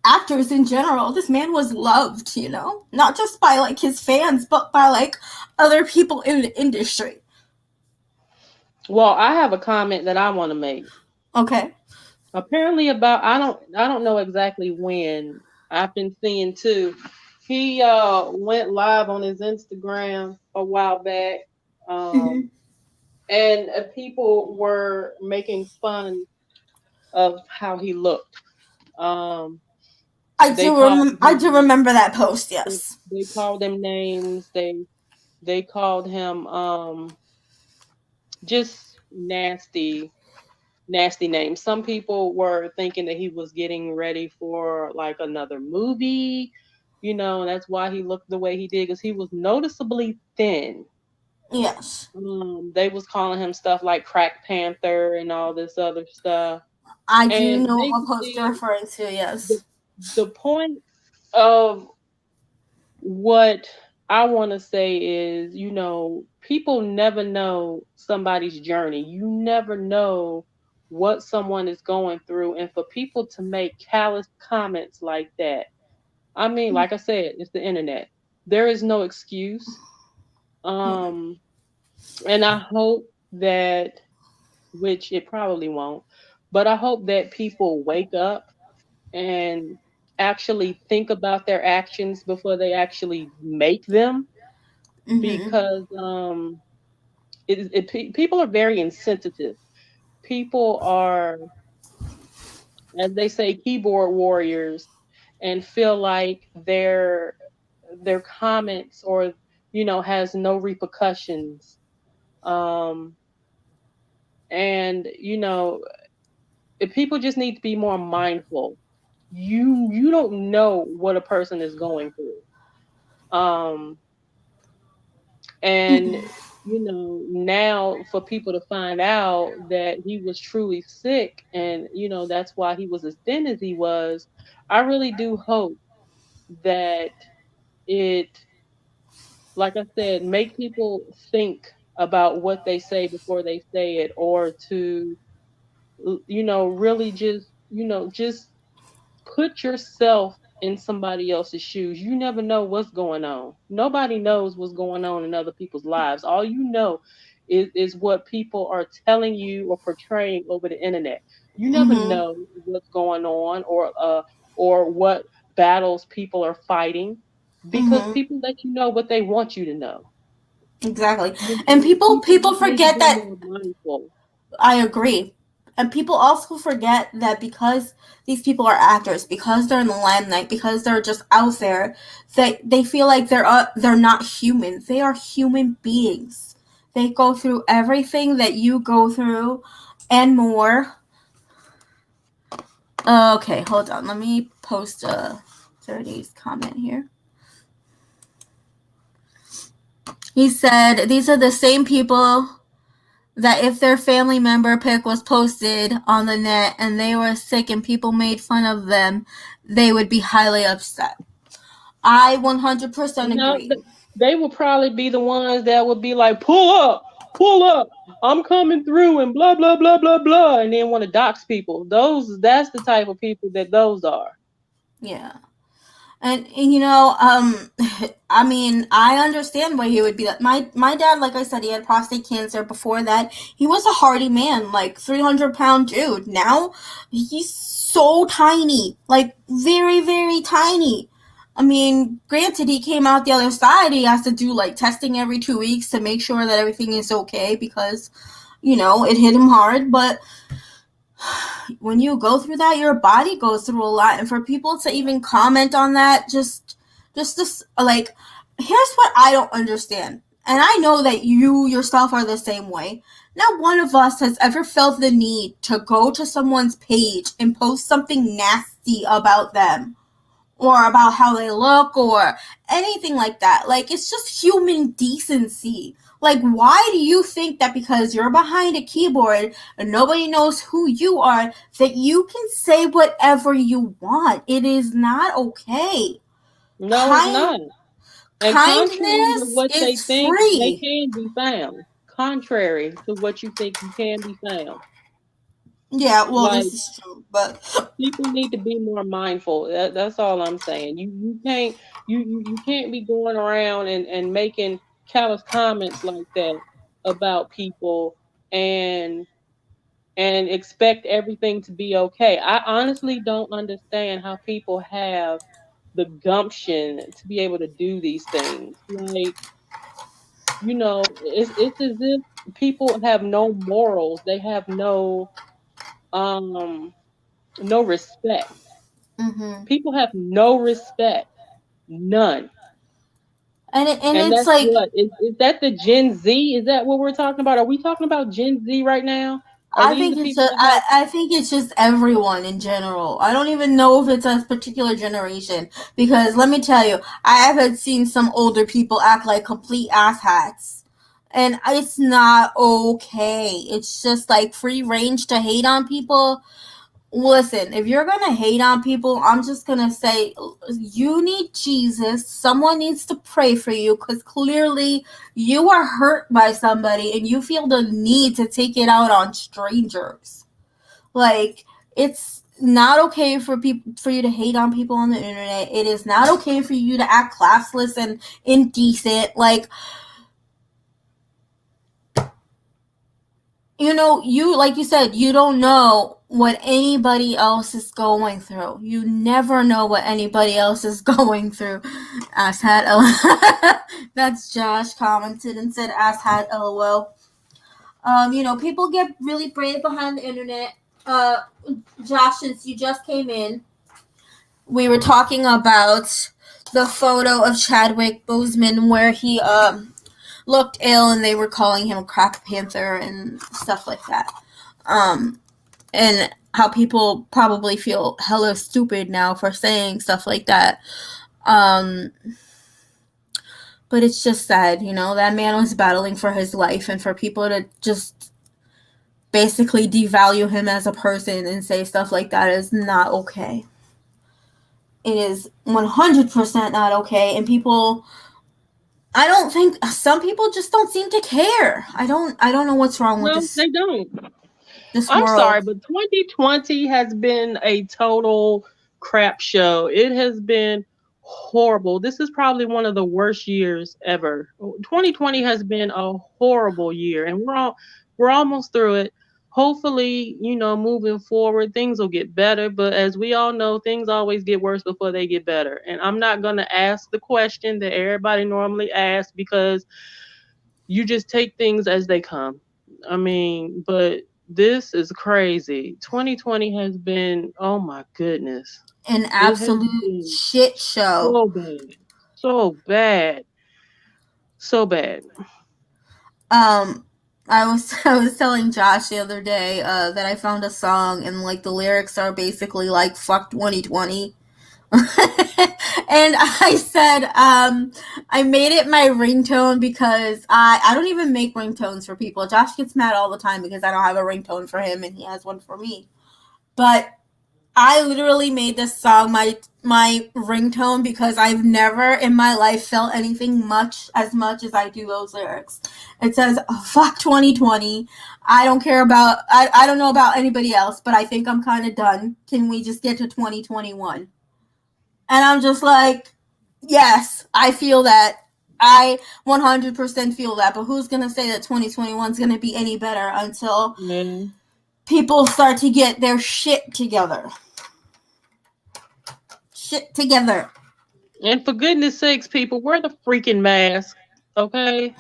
actors in general. This man was loved, not just by like his fans, but by like other people in the industry. Well, I have a comment that I want to make. Okay. Apparently, about I don't know exactly when. I've been seeing too. He went live on his Instagram a while back, Hmm. um, and people were making fun of how he looked. Um, they called I do him remember that post, they, yes. they called him names. They called him just nasty names. Some people were thinking that he was getting ready for like another movie, and that's why he looked the way he did because he was noticeably thin. Yes. They was calling him stuff like Crack Panther and all this other stuff. I do And know what post you're basically, referring to, the yes. the point of what I want to say is, people never know somebody's journey. You never know what someone is going through, and for people to make callous comments like that. I mean, like I said, it's the internet. There is no excuse. Um, and I hope that, which it probably won't, but I hope that people wake up and actually think about their actions before they actually make them, Mm-hmm. because people are very insensitive. People are, as they say, keyboard warriors, and feel like their comments, or has no repercussions. um and if people just need to be more mindful. You don't know what a person is going through. And now for people to find out that he was truly sick, and that's why he was as thin as he was, I really do hope that it, like I said, make people think about what they say before they say it, or to really just put yourself in somebody else's shoes. You never know what's going on. Nobody knows what's going on in other people's lives. All you know is what people are telling you or portraying over the internet. You never Mm-hmm. know what's going on, or what battles people are fighting, because Mm-hmm. people let you know what they want you to know. Exactly. And people People just need to forget be that. more mindful. I agree. And people also forget that because these people are actors, because they're in the limelight, because they're just out there, that they feel like they're not human. They are human beings. They go through everything that you go through and more. Okay, hold on. Let me post a 30's comment here. He said these are the same people that if their family member pic was posted on the net and they were sick and people made fun of them, they would be highly upset. I 100% No, agree. they will probably be the ones that would be like, pull up, I'm coming through, and blah blah blah blah blah, and then want to dox people. That's the type of people that those are. Yeah. And I mean, I understand why he would be that. My dad, like I said, he had prostate cancer. Before that, he was a hardy man, like 300-pound dude. Now he's so tiny, like very very tiny. I mean, granted, he came out the other side. He has to do like testing every 2 weeks to make sure that everything is okay because it hit him hard. But when you go through that, your body goes through a lot, and for people to even comment on that, just this, like, here's what I don't understand, and I know that you yourself are the same way. Not one of us has ever felt the need to go to someone's page and post something nasty about them or about how they look or anything like that. Like, it's just human decency. Like, why do you think that because you're behind a keyboard and nobody knows who you are, that you can say whatever you want? It is not okay. No, it's Kind not. And contrary to kindness what they is think, they free. can be found. Contrary to what you think, you can be found. Yeah, well, Like, this is true, but people need to be more mindful. That's all I'm saying. You can't be going around and making callous comments like that about people, and expect everything to be okay. I honestly don't understand how people have the gumption to be able to do these things. Like, it's as if people have no morals. They have um no respect. mm-hmm. People have no respect. None. And And it's that's like what is that the Gen Z? Is that what we're talking about? Are we talking about Gen Z right now? Are I these think the it's people just that have I think it's just everyone in general. I don't even know if it's a particular generation because let me tell you, I have seen some older people act like complete asshats. And it's not okay. It's just like free range to hate on people. Listen, if you're gonna hate on people, I'm just gonna say you need Jesus. Someone needs to pray for you because clearly you are hurt by somebody and you feel the need to take it out on strangers. Like, it's not okay for people for you to hate on people on the internet. It is not okay for you to act classless and indecent. Like, you like you said, you don't know what anybody else is going through. You never know what anybody else is going through. Ass hat That's Josh commented and said ass hat LOL. People get really brave behind the internet. Josh, since you just came in, we were talking about the photo of Chadwick Boseman where he looked ill and they were calling him a crack panther and stuff like that. And how people probably feel hella stupid now for saying stuff like that. But it's just sad, that man was battling for his life, and for people to just basically devalue him as a person and say stuff like that is not okay. It is 100% not okay, and I don't think some people just don't seem to care. I don't know what's wrong with No, they don't. this I'm world. sorry, but 2020 has been a total crap show. It has been horrible. This is probably one of the worst years ever. 2020 has been a horrible year, and we're almost through it. Hopefully, moving forward, things will get better. But as we all know, things always get worse before they get better. And I'm not gonna ask the question that everybody normally asks because you just take things as they come. I mean, but this is crazy. 2020 has been, oh my goodness. An It has absolute been shit show. so bad. So bad. So bad. Um, I was telling Josh the other day that I found a song and like the lyrics are basically like "fuck 2020," and I said I made it my ringtone because I don't even make ringtones for people. Josh gets mad all the time because I don't have a ringtone for him and he has one for me. But I literally made this song my ringtone because I've never in my life felt anything much as I do those lyrics. It says, "Fuck 2020. I don't care about I don't know about anybody else, but I think I'm kind of done. Can we just get to 2021?" And I'm just like, "Yes, I feel that. I 100% feel that, but who's going to say that 2021 is going to be any better until Yeah. people start to get their shit together?" Shit together. And for goodness sakes, people, wear the freaking mask. Okay?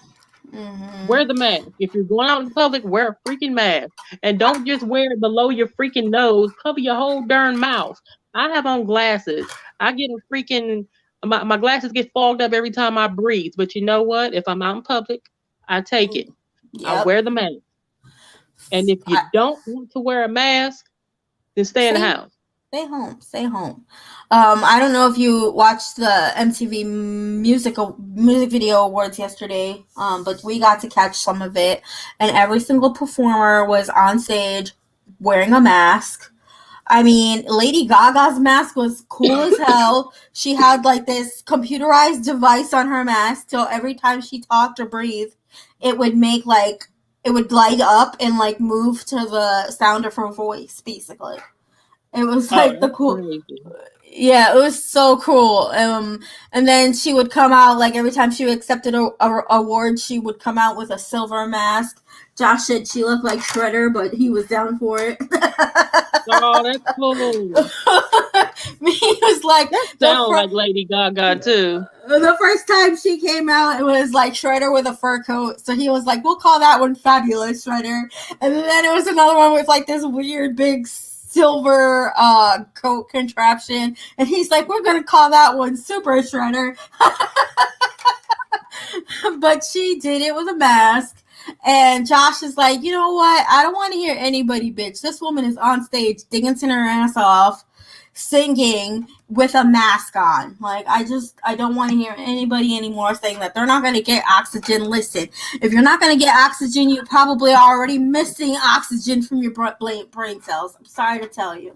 Wear the mask. If you're going out in public, wear a freaking mask. And don't just wear it below your freaking nose. Cover your whole darn mouth. I have on glasses. I get a freaking my glasses get fogged up every time I breathe. But you know what? If I'm out in public, I take it. I Yep. wear the mask. And if you don't want to wear a mask, then stay in the house. Stay home. Stay home. I don't know if you watched the MTV music video awards yesterday, but we got to catch some of it, and every single performer was on stage wearing a mask. I mean, Lady Gaga's mask was cool as hell. She had like this computerized device on her mask, so every time she talked or breathed, it would make it would light up and like move to the sound of her voice, basically. It was like the cool. Crazy. Yeah, it was so cool. And then she would come out like every time she accepted a award, she would come out with a silver mask. Josh said she looked like Shredder, but he was down for it. Oh, that's cool. He was like, that sounds like Lady Gaga too. The first time she came out, it was like Shredder with a fur coat. So he was like, "We'll call that one Fabulous Shredder." And then it was another one with like this weird big silver coat contraption, and he's like, "We're gonna call that one Super Shredder." But she did it with a mask, and Josh is like, "You know what? I don't want to hear anybody bitch. This woman is on stage dancing her ass off, singing with a mask on. Like, I don't want to hear anybody anymore saying that they're not going to get oxygen. Listen, if you're not going to get oxygen, you're probably already missing oxygen from your brain cells. I'm sorry to tell you."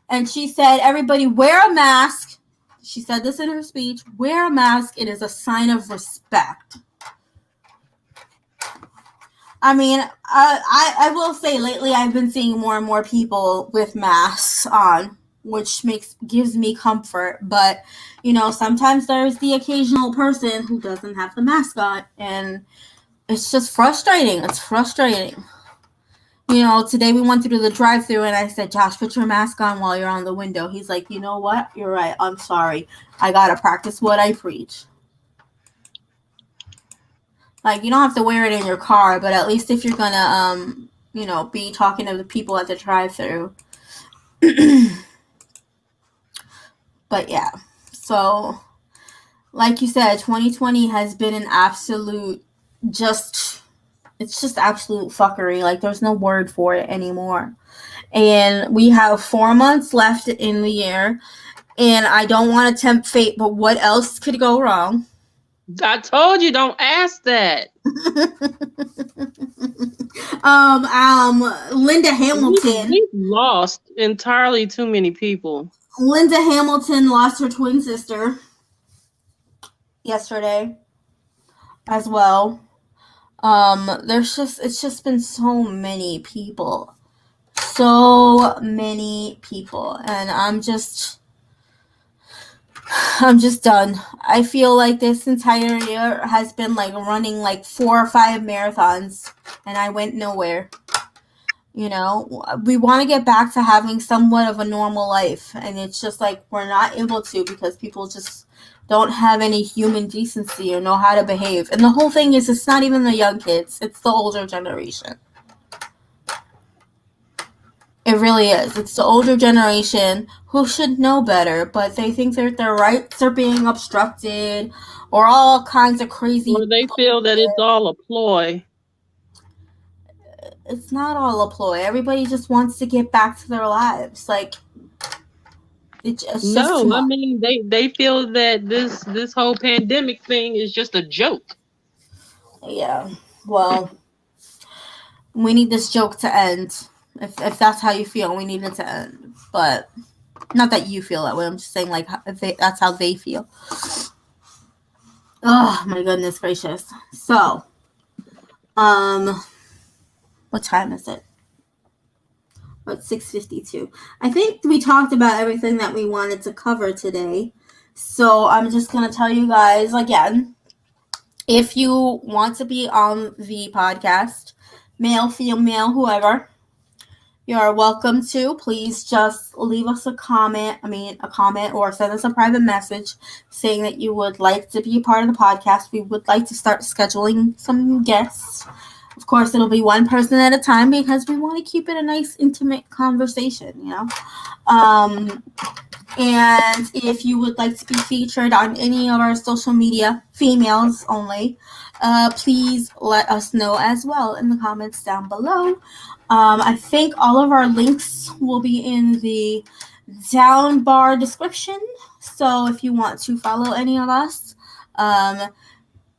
And she said, "Everybody wear a mask." She said this in her speech. "Wear a mask. It is a sign of respect." I mean, I will say lately I've been seeing more and more people with masks on, which gives me comfort. But sometimes there's the occasional person who doesn't have the mask on, and it's just frustrating. It's frustrating. Today we went through the drive-through, and I said, "Josh, put your mask on while you're on the window." He's like, "You know what? You're right. I'm sorry. I gotta practice what I preach." Like, you don't have to wear it in your car, but at least if you're gonna, be talking to the people at the drive-through. But yeah, so like you said, 2020 has been an absolute, it's just absolute fuckery. Like, there's no word for it anymore. And we have 4 months left in the year, and I don't want to tempt fate, but what else could go wrong? I told you, don't ask that. Linda Hamilton. We've lost entirely too many people. Linda Hamilton lost her twin sister yesterday as well. It's just been so many people. So many people. And I'm just done. I feel like this entire year has been like running like 4 or 5 marathons, and I went nowhere. We want to get back to having somewhat of a normal life, and it's just like we're not able to because people just don't have any human decency or know how to behave. And the whole thing is, it's not even the young kids, it's the older generation. It really is. It's the older generation who should know better, but they think that their rights are being obstructed or all kinds of crazy. Or they feel that it's all a ploy. It's not all a ploy. Everybody just wants to get back to their lives. Like, it's just no, I mean they feel that this whole pandemic thing is just a joke. Yeah. Well, we need this joke to end. If that's how you feel, we need it to end. But not that you feel that way. I'm just saying, like, that's how they feel. Oh my goodness gracious. So, what time is it? It's 6:52. I think we talked about everything that we wanted to cover today. So I'm just gonna tell you guys again, if you want to be on the podcast, male, female, whoever, you're welcome to. Please just leave us a comment or send us a private message saying that you would like to be a part of the podcast. We would like to start scheduling some guests. Of course, it'll be one person at a time because we want to keep it a nice, intimate conversation, And if you would like to be featured on any of our social media, females only, please let us know as well in the comments down below. I think all of our links will be in the down bar description. So if you want to follow any of us,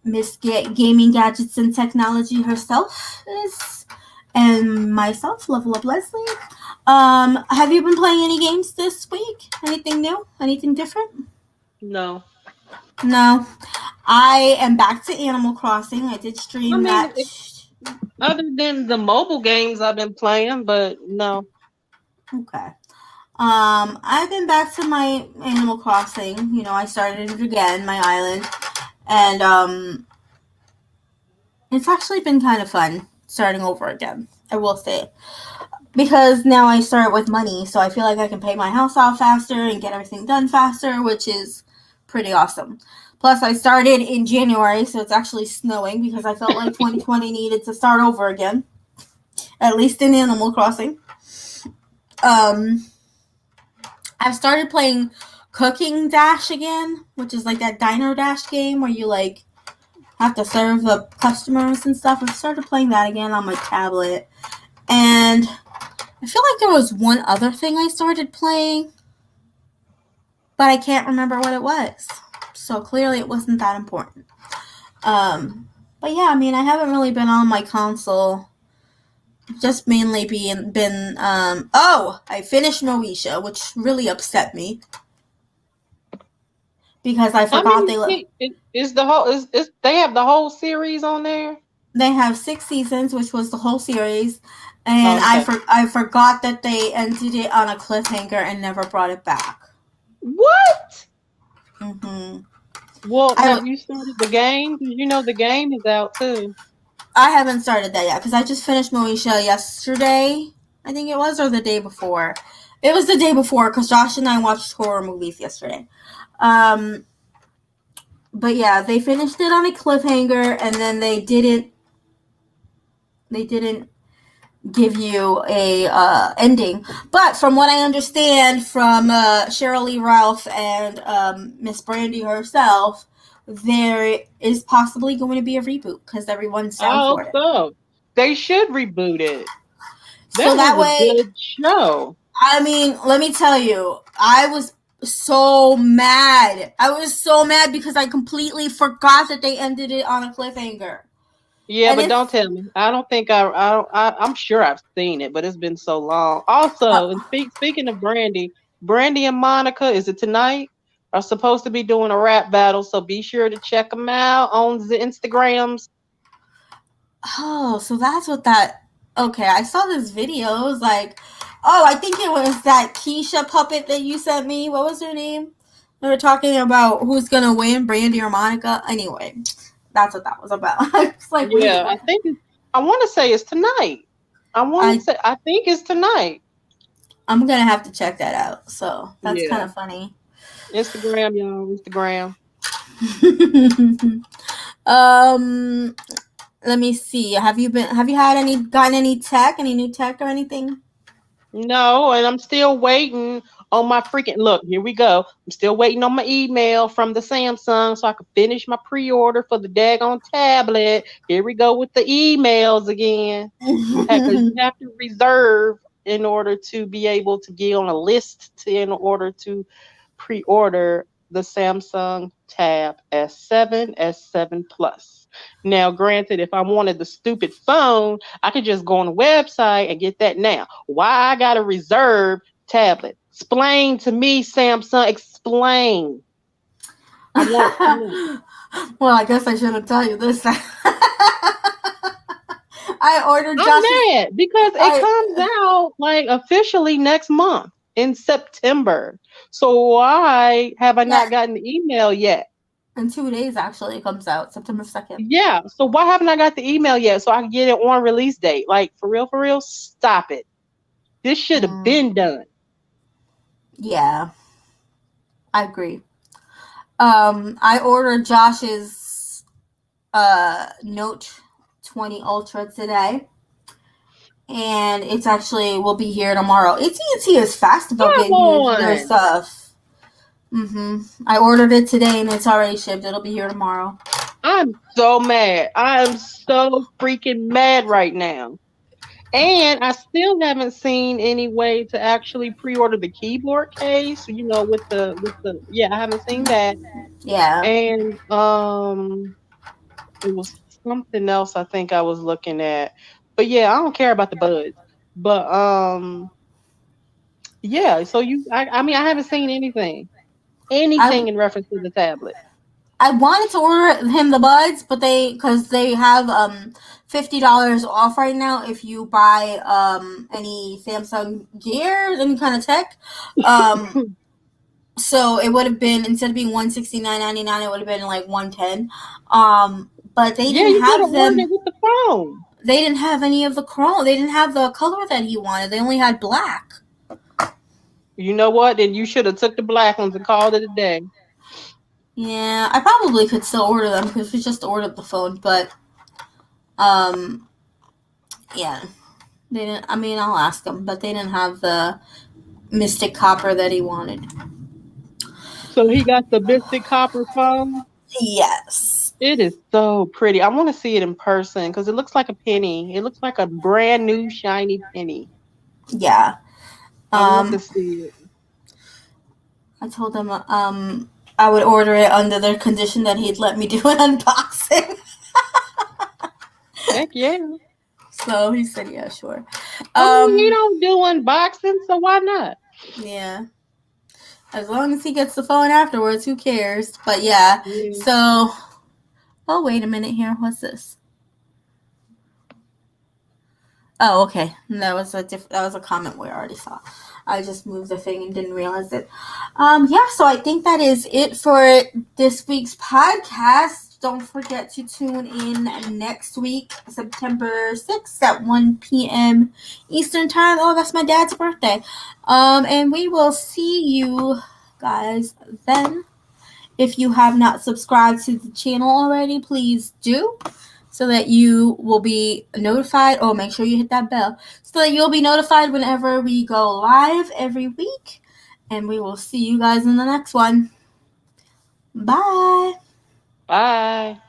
Miss Gaming Gadgets and Technology herself and myself, Level Up Leslie. Have you been playing any games this week? Anything new? Anything different? No. I am back to Animal Crossing. I did stream that. Other than the mobile games I've been playing, but no. Okay. I've been back to my Animal Crossing. I started it again, my island. And it's actually been kind of fun starting over again, I will say. Because now I start with money, so I feel like I can pay my house off faster and get everything done faster, which is pretty awesome. Plus, I started in January, so it's actually snowing because I felt like 2020 needed to start over again. At least in Animal Crossing. I've started playing Cooking Dash again, which is like that Diner Dash game where you like have to serve the customers and stuff. I've started playing that again on my tablet. And I feel like there was one other thing I started playing, but I can't remember what it was. So clearly it wasn't that important. But yeah, I mean, I haven't really been on my console. Just mainly I finished Moesha, which really upset me. Because I forgot they have the whole series on there? They have 6 seasons, which was the whole series, and Okay. I forgot that they ended it on a cliffhanger and never brought it back. What? hmm Well, I have you started the game? 'Cause you know the game is out too. I haven't started that yet because I just finished Moesha yesterday. I think it was, or the day before. It was the day before because Josh and I watched horror movies yesterday. Um, but yeah, they finished it on a cliffhanger, and then they didn't give you a ending. But from what I understand from Cheryl Lee Ralph and Miss Brandy herself, there is possibly going to be a reboot because everyone's down I for hope it. so. They should reboot it. So That that was a way, good show. I mean, let me tell you, I was so mad. I was so mad because I completely forgot that they ended it on a cliffhanger. Yeah, And but don't it's tell me. I don't think I'm sure I've seen it, but it's been so long. uh, Also, and speaking of Brandy, Brandy and Monica, is it tonight? Are supposed to be doing a rap battle, so be sure to check them out on the Instagrams. oh, so that's what that. Okay, I saw this video. It was like, oh, I think it was that Keisha puppet that you sent me. What was her name? They were talking about who's gonna win, Brandy or Monica. Anyway, that's what that was about. I was like, wait, Yeah, what? I want to say it's tonight. I I think it's tonight. I'm gonna have to check that out. So that's kind Yeah, of funny. Instagram, y'all, Instagram. um, let me see. Have you had any gotten any new tech or anything? No, and I'm still waiting on my freaking look. Here we go. I'm still waiting on my email from the Samsung so I can finish my pre-order for the daggone tablet. Here we go with the emails again. Because you have to reserve in order to be able to get on a list in order to pre-order the Samsung Tab S7, S7 Plus. Now, granted, if I wanted the stupid phone, I could just go on the website and get that now. Why I got a reserved tablet? Explain to me, Samsung. Explain. I want to know. Well, I guess I shouldn't tell you this. I ordered I'm Josh's. mad because it I comes out like officially next month in September. So why have I Yeah, not gotten the email yet? in 2 days actually it comes out September 2nd. Yeah. So why haven't I got the email yet so I can get it on release date? Like for real, stop it. This should have Mm, been done. yeah, I agree. I ordered Josh's Note 20 Ultra today, and it's actually will be here tomorrow. AT&T is fast about Come getting their on. stuff. I ordered it today and it's already shipped. It'll be here tomorrow. I'm so mad. I am so freaking mad right now. And I still haven't seen any way to actually pre-order the keyboard case, with the yeah, I haven't seen that. Yeah. And it was something else I think I was looking at. But yeah, I don't care about the buds. But yeah, so I mean I haven't seen anything. I Anything in reference to the tablet. I wanted to order him the buds, but because they have $50 off right now if you buy any Samsung gear, any kind of tech. Um, so it would have been, instead of being 169.99, it would have been like 110. But they Yeah, didn't you could have have ordered them. it with the phone. They didn't have any of the chrome. They didn't have the color that he wanted. They only had black. You know what? Then you should have took the black ones and called it a day. Yeah, I probably could still order them because we just ordered the phone, but um, yeah, they didn't. I mean, I'll ask them, but they didn't have the Mystic Copper that he wanted. So he got the Mystic Copper phone. Yes. It is so pretty. I want to see it in person because it looks like a penny. It looks like a brand new shiny penny. Yeah. I want to Um, see it. I told them I would order it under the condition that he'd let me do an unboxing. Heck yeah. So he said, "Yeah, sure." I mean, he Um, don't do unboxing, so why not? yeah. As long as he gets the phone afterwards, who cares? But yeah. Yeah. So, oh wait a minute here. What's this? Oh, okay. That was a comment we already saw. I just moved the thing and didn't realize it. Yeah, so I think that is it for this week's podcast. Don't forget to tune in next week, September 6th at 1 p.m. Eastern Time. Oh, that's my dad's birthday. And we will see you guys then. If you have not subscribed to the channel already, please do so that you will be notified. Oh, make sure you hit that bell so that you'll be notified whenever we go live every week. And we will see you guys in the next one. Bye. Bye.